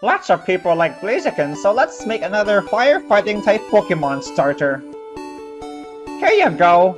Lots of people like Blaziken, so let's make another firefighting type Pokemon starter. Here you go!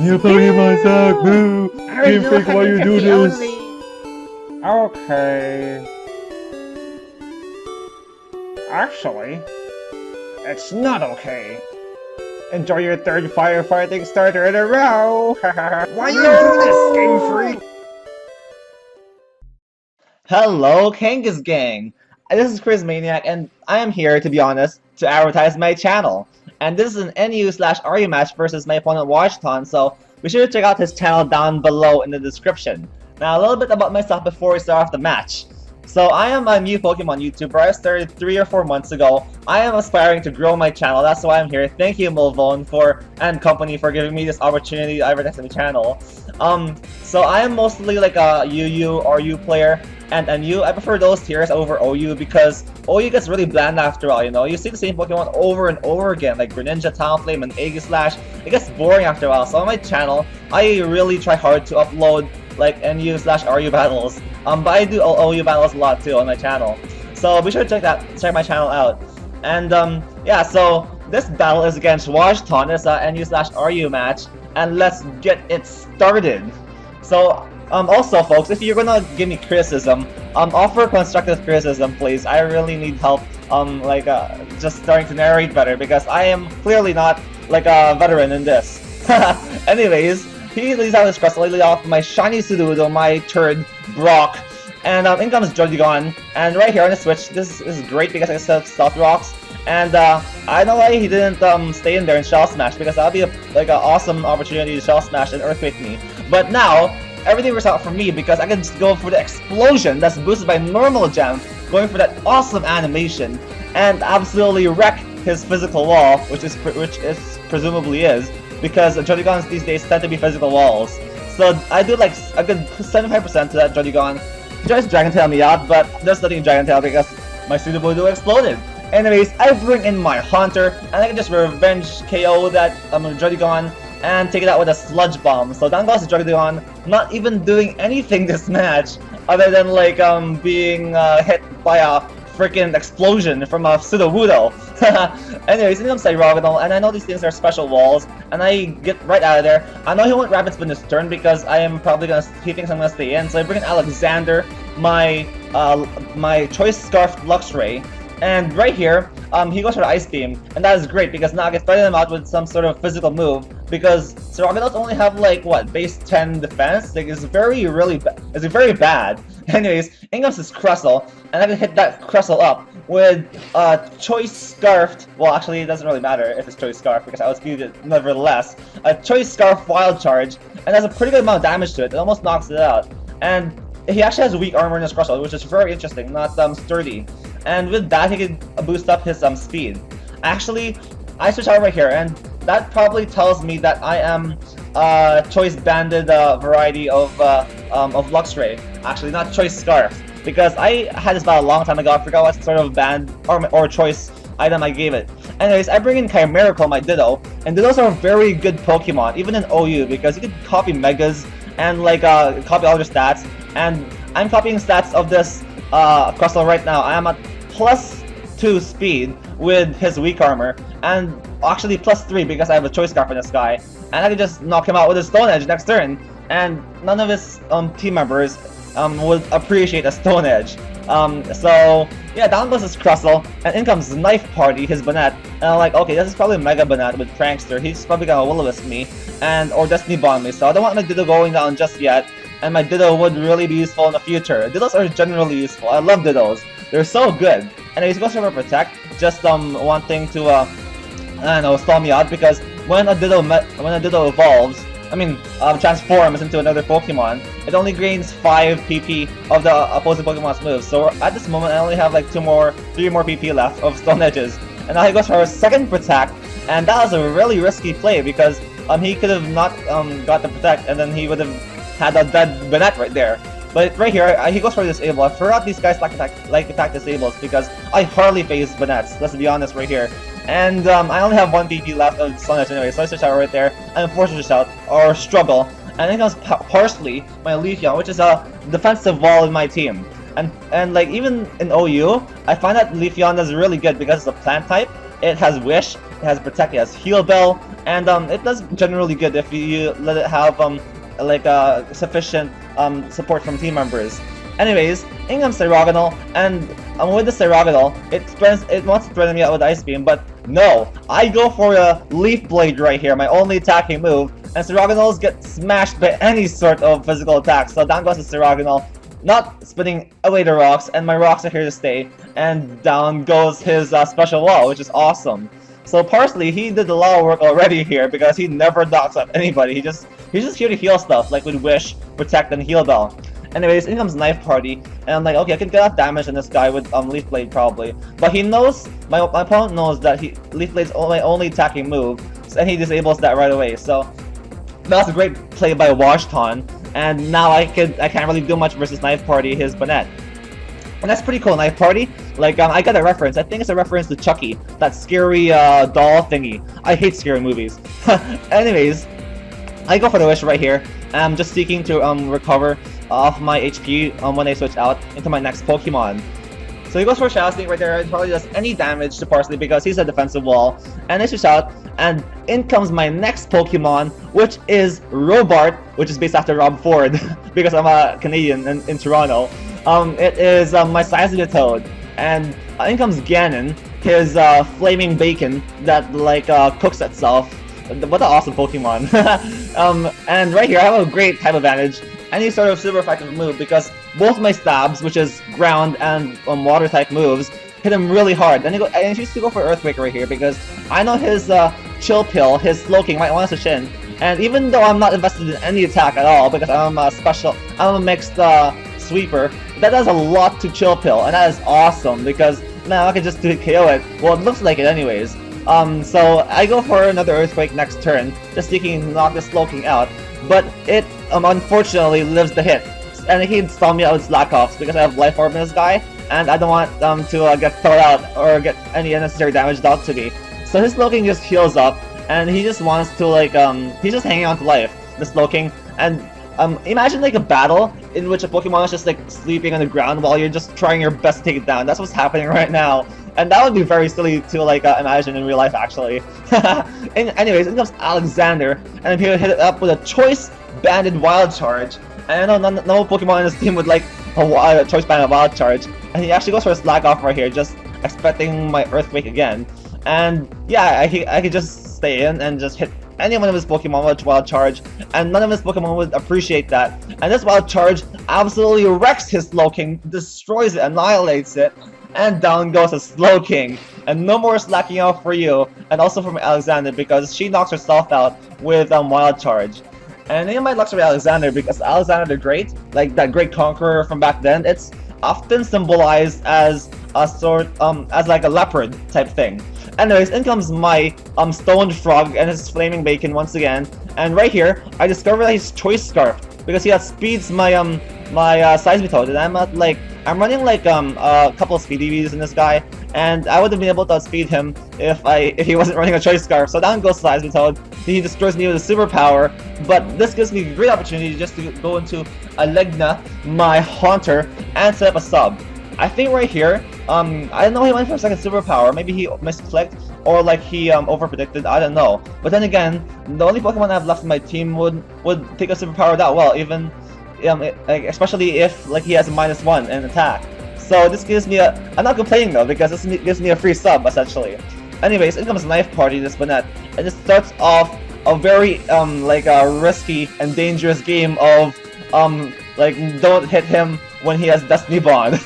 You Pokemon suck, boo! Game Freak, why you do this? Okay... Actually, it's not okay. Enjoy your third firefighting starter in a row! Why you do this, Game Freak? Hello, Kangasghang! This is Chrizmaniac, and I am here, to be honest, to advertise my channel. And this is an NU/RU match versus my opponent WotJon, so be sure to check out his channel down below in the description. Now, a little bit about myself before we start off the match. So, I am a new Pokemon YouTuber. I started 3 or 4 months ago. I am aspiring to grow my channel, that's why I'm here. Thank you, WotJon, and company for giving me this opportunity to advertise my channel. So I am mostly like a UU or U player, and NU. I prefer those tiers over OU because OU gets really bland after all, you know? You see the same Pokemon over and over again, like Greninja, Talonflame, and Aegislash. It gets boring after a while, so on my channel, I really try hard to upload like NU/RU battles. But I do OU battles a lot too on my channel. So be sure to check my channel out. And yeah, so this battle is against WotJon. It's a NU/RU match, and let's get it started. So also, folks, if you're gonna give me criticism, offer constructive criticism, please. I really need help, just starting to narrate better, because I am clearly not, like, a veteran in this. Anyways, he leads out his crest, I lead off my shiny Sudowoodo, my turd, Brock, and in comes WotJon, and right here on the switch, this is great because I set Stealth Rocks, and I know why he didn't stay in there and Shell Smash, because that would be an awesome opportunity to Shell Smash and Earthquake me. But now, everything works out for me because I can just go for the explosion that's boosted by normal gem, going for that awesome animation, and absolutely wreck his physical wall, which is presumably is, because WotJons these days tend to be physical walls. So I do like a good 75% to that WotJon. He tries to Dragon Tail me out, but there's nothing in Dragon Tail because my Sudowoodo exploded. Anyways, I bring in my Haunter, and I can just revenge KO that WotJon and take it out with a Sludge Bomb. So down goes WotJon, not even doing anything this match, other than like being hit by a freaking explosion from a Sudowoodo. Anyways, in comes Cyrogonal, and I know these things are special walls, and I get right out of there. I know he won't Rapid Spin this turn because I am probably he thinks I'm gonna stay in, so I bring in Alexander, my Choice Scarf Luxray. And right here, he goes for the Ice Beam, and that is great because now I can start him out with some sort of physical move, because Cyrogonals only have like, what, base 10 defense? Like, it's very bad. Anyways, in comes his Crustle, and I can hit that Crustle up with Choice Scarfed, well actually it doesn't really matter if it's Choice Scarf because I outspeed it nevertheless, a Choice Scarf Wild Charge, and that's a pretty good amount of damage to it, it almost knocks it out. And he actually has weak armor in his Crustle, which is very interesting, not sturdy. And with that, he can boost up his speed. Actually, I switch out right here, and that probably tells me that I am Choice Banded variety of Luxray. Actually, not Choice Scarf, because I had this battle a long time ago. I forgot what sort of band or choice item I gave it. Anyways, I bring in Chimerical, my Ditto, and Dittos are very good Pokemon, even in OU, because you can copy Megas and like copy all their stats. And I'm copying stats of this Crustle right now. I am at +2 speed with his weak armor, and actually +3 because I have a Choice Scarf in this guy, and I can just knock him out with a Stone Edge next turn, and none of his team members would appreciate a Stone Edge. So yeah, down goes his Crustle, and in comes Knife Party, his Banette, and I'm like, okay, this is probably Mega Banette with Prankster. He's probably gonna Will-O-Wisp me or Destiny Bond me, so I don't want my Ditto going down just yet, and my Ditto would really be useful in the future. Dittos are generally useful. I love Dittos. They're so good. Anyways, he goes for Protect, just wanting to I don't know, stall me out, because when a Ditto evolves, transforms into another Pokemon, it only gains 5 PP of the opposing Pokemon's moves. So at this moment, I only have like 3 more PP left of Stone Edges, and now he goes for a second Protect, and that was a really risky play because he could have not got the Protect, and then he would have had a dead Banette right there. But right here, he goes for Disable. I forgot these guys like attack disables because I hardly face Banettes, let's be honest right here. And I only have 1 PP left of Stone Edge anyway, so I switch out right there, and force switch out, or struggle. And then comes Parsley, my Leafeon, which is a defensive wall in my team. And like even in OU, I find that Leafeon is really good because it's a plant type. It has Wish, it has Protect, it has Heal Bell, and it does generally good if you let it have like sufficient support from team members. Anyways, in comes Cyrogonal, and with the Cyrogonal, it wants to threaten me out with Ice Beam, but no, I go for a Leaf Blade right here, my only attacking move, and Cyrogonals get smashed by any sort of physical attack, so down goes the Cyrogonal, not spinning away the rocks, and my rocks are here to stay, and down goes his special wall, which is awesome. So Parsley, he did a lot of work already here because he never knocks up anybody. He's just here to heal stuff, like with Wish, Protect, and Heal Bell. Anyways, in comes Knife Party, and I'm like, okay, I can get off damage on this guy with Leaf Blade probably. But he knows, my opponent knows that Leaf Blade's my only attacking move, and he disables that right away. So that was a great play by WotJon, and now I can't really do much versus Knife Party, his Banette. And that's pretty cool, Knife Party. Like, I got a reference. I think it's a reference to Chucky, that scary doll thingy. I hate scary movies. Anyways, I go for the Wish right here. I'm just seeking to recover off my HP when I switch out into my next Pokemon. So he goes for Shadow Sneak right there. It probably does any damage to Parsley because he's a defensive wall. And I switch out, and in comes my next Pokemon, which is Robart, which is based after Rob Ford because I'm a Canadian in Toronto. It is my Seismitoad, and in comes Ganon, his flaming bacon that like cooks itself. What an awesome Pokemon. And right here I have a great type advantage, any sort of super effective move, because both my stabs, which is ground and water type moves, hit him really hard. And I choose to go for Earthquake right here because I know his Chill Pill, his Slowking might want to switch in. And even though I'm not invested in any attack at all because I'm a mixed sweeper, that does a lot to Chill Pill, and that is awesome because now I can just KO it. Well, it looks like it anyways. So I go for another Earthquake next turn, just seeking to knock the Slowking out, but it unfortunately lives the hit, and he'd stall me out with Slack Offs because I have Life Orb in this guy, and I don't want to get thrown out or get any unnecessary damage dealt to me. So his Slowking just heals up, and he just wants to like he's just hanging on to life, the Slowking, and imagine like a battle in which a Pokemon is just like sleeping on the ground while you're just trying your best to take it down. That's what's happening right now. And that would be very silly to like imagine in real life actually. Anyways, in comes Alexander, and I'm here to hit it up with a Choice Banded Wild Charge. And I know no Pokemon in this team would like a Choice Banded Wild Charge. And he actually goes for a Slack Off right here, just expecting my Earthquake again. And yeah, I could just stay in and just hit any one of his Pokemon with Wild Charge, and none of his Pokemon would appreciate that. And this Wild Charge absolutely wrecks his Slowking, destroys it, annihilates it, and down goes a Slowking. And no more slacking off for you, and also from Alexander because she knocks herself out with Wild Charge. And in my luxury Alexander, because Alexander the Great, like that great conqueror from back then, it's often symbolized as a sort as like a leopard type thing. Anyways, in comes my Stoned Frog and his Flaming Bacon once again, and right here I discover that he's Choice Scarf because he outspeeds my Seismitoad, and I'm running like a couple of speed EVs in this guy, and I would have been able to outspeed him if he wasn't running a Choice Scarf. So down goes Seismitoad. He destroys me with a superpower, but this gives me a great opportunity just to go into Alegna, my Haunter, and set up a sub. I think right here, I don't know, he went for a second superpower. Maybe he misclicked, or like he overpredicted. I don't know. But then again, the only Pokemon I have left in my team would take a superpower that well, even especially if like he has a -1 in attack. So this gives me I'm not complaining though because this gives me a free sub essentially. Anyways, in comes Knife Party, this Banette, and it starts off a very risky and dangerous game of don't hit him when he has Destiny Bond.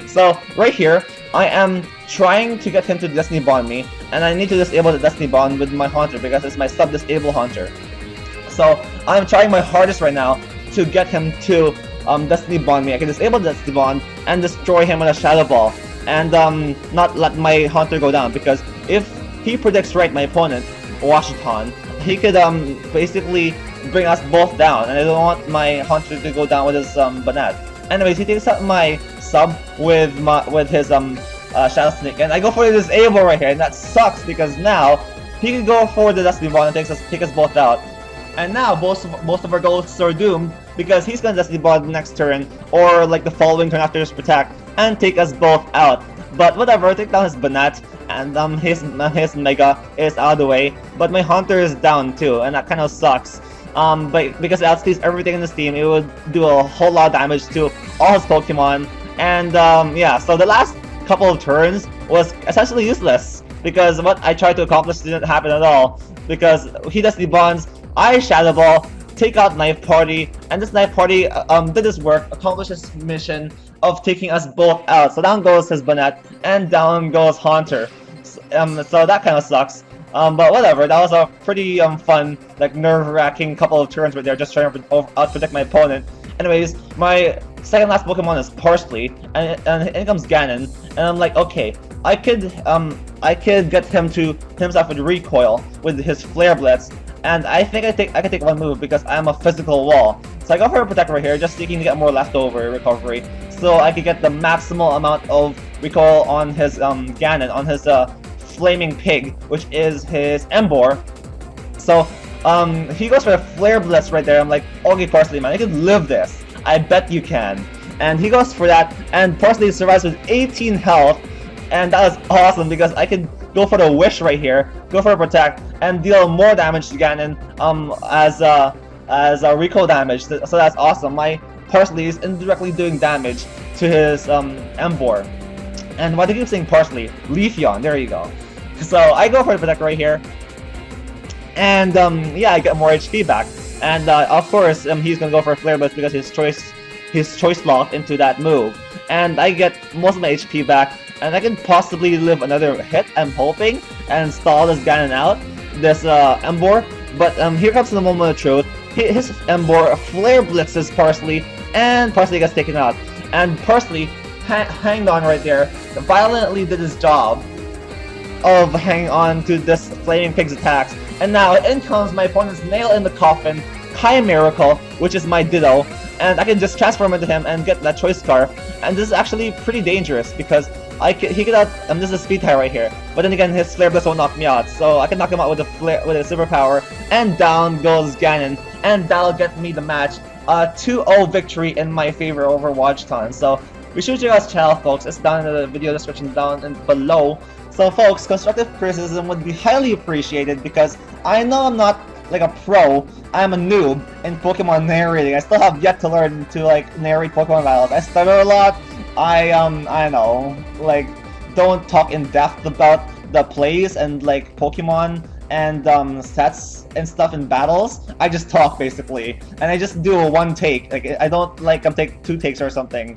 So right here, I am trying to get him to Destiny Bond me, and I need to disable the Destiny Bond with my Haunter because it's my sub-disable Haunter. So I'm trying my hardest right now to get him to Destiny Bond me. I can disable the Destiny Bond and destroy him with a Shadow Ball, and not let my Haunter go down, because if he predicts right, my opponent, WotJon, he could basically bring us both down, and I don't want my Haunter to go down with his Banette. Anyways, he takes out my sub with his Shadow Sneak, and I go for the disable right here, and that sucks because now he can go for the Destiny Bond and take us both out. And now most of our ghosts are doomed because he's gonna Destiny Bond next turn, or like the following turn after his Protect, and take us both out. But whatever, take down his Banat, and his Mega is out of the way. But my Haunter is down too, and that kind of sucks. But because it outspeeds everything in this team, it would do a whole lot of damage to all his Pokemon. And yeah, so the last couple of turns was essentially useless because what I tried to accomplish didn't happen at all. Because he Destiny Bonds, I Shadow Ball, take out Knife Party, and this Knife Party did his work, accomplished his mission of taking us both out. So down goes his Banette, and down goes Haunter. So that kind of sucks. But whatever, that was a pretty fun, like nerve-wracking couple of turns right there, just trying to out-predict my opponent. Anyways, my second last Pokemon is Parsley, and in comes Ganon, and I'm like, okay, I could get him to hit himself with Recoil with his Flare Blitz, and I think I could take one move because I'm a physical wall. So I go for a Protect right here, just seeking to get more leftover recovery, so I could get the maximal amount of recoil on his Ganon, on his Flaming Pig, which is his Emboar. So he goes for a Flare Blitz right there. I'm like, okay, Parsley, man, you can live this. I bet you can. And he goes for that, and Parsley survives with 18 health, and that is awesome because I could go for the Wish right here, go for a Protect, and deal more damage to Ganon as a recoil damage. So that's awesome. My Parsley is indirectly doing damage to his Emboar. And why do you keep saying Parsley? Leafeon, there you go. So I go for the Protect right here, and yeah, I get more HP back. And of course, he's gonna go for a Flare Blitz because his choice locked into that move. And I get most of my HP back, and I can possibly live another hit, I'm hoping, and stall this Ganon out, this Emboar. But here comes the moment of truth. His Emboar Flare Blitzes Parsley, and Parsley gets taken out. And Parsley hanged on right there, violently did his job of hanging on to this Flaming Pig's attacks. And now in comes my opponent's Nail in the Coffin, Chimerical, which is my Ditto, and I can just transform into him and get that Choice Scarf. And this is actually pretty dangerous because he could out this is Speed Tie right here, but then again his Flare Blitz won't knock me out, so I can knock him out with a Super Power, and down goes Ganon, and that'll get me the match. 2-0 victory in my favor over WotJon. So be sure to check out his channel, folks. It's down in the video description down and below. So folks, constructive criticism would be highly appreciated because I know I'm not like a pro. I'm a noob in Pokemon narrating. I still have yet to learn to like narrate Pokemon battles. I stutter a lot. I know, like, don't talk in depth about the plays and like Pokemon and sets and stuff in battles. I just talk basically, and I just do a one take. Like I don't like take 2 takes or something.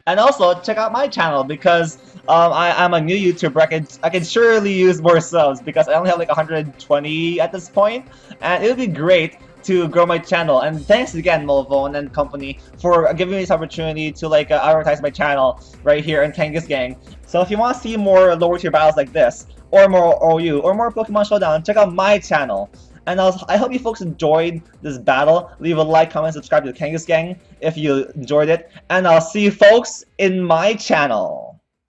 And also check out my channel because I'm a new YouTuber. I can surely use more subs because I only have like 120 at this point, and it would be great to grow my channel. And thanks again, Molvone and company, for giving me this opportunity to like advertise my channel right here in Kangasghang. So if you want to see more lower tier battles like this, or more OU, or more Pokemon Showdown, check out my channel. And I hope you folks enjoyed this battle. Leave a like, comment, subscribe to the Kangasghang if you enjoyed it. And I'll see you folks in my channel.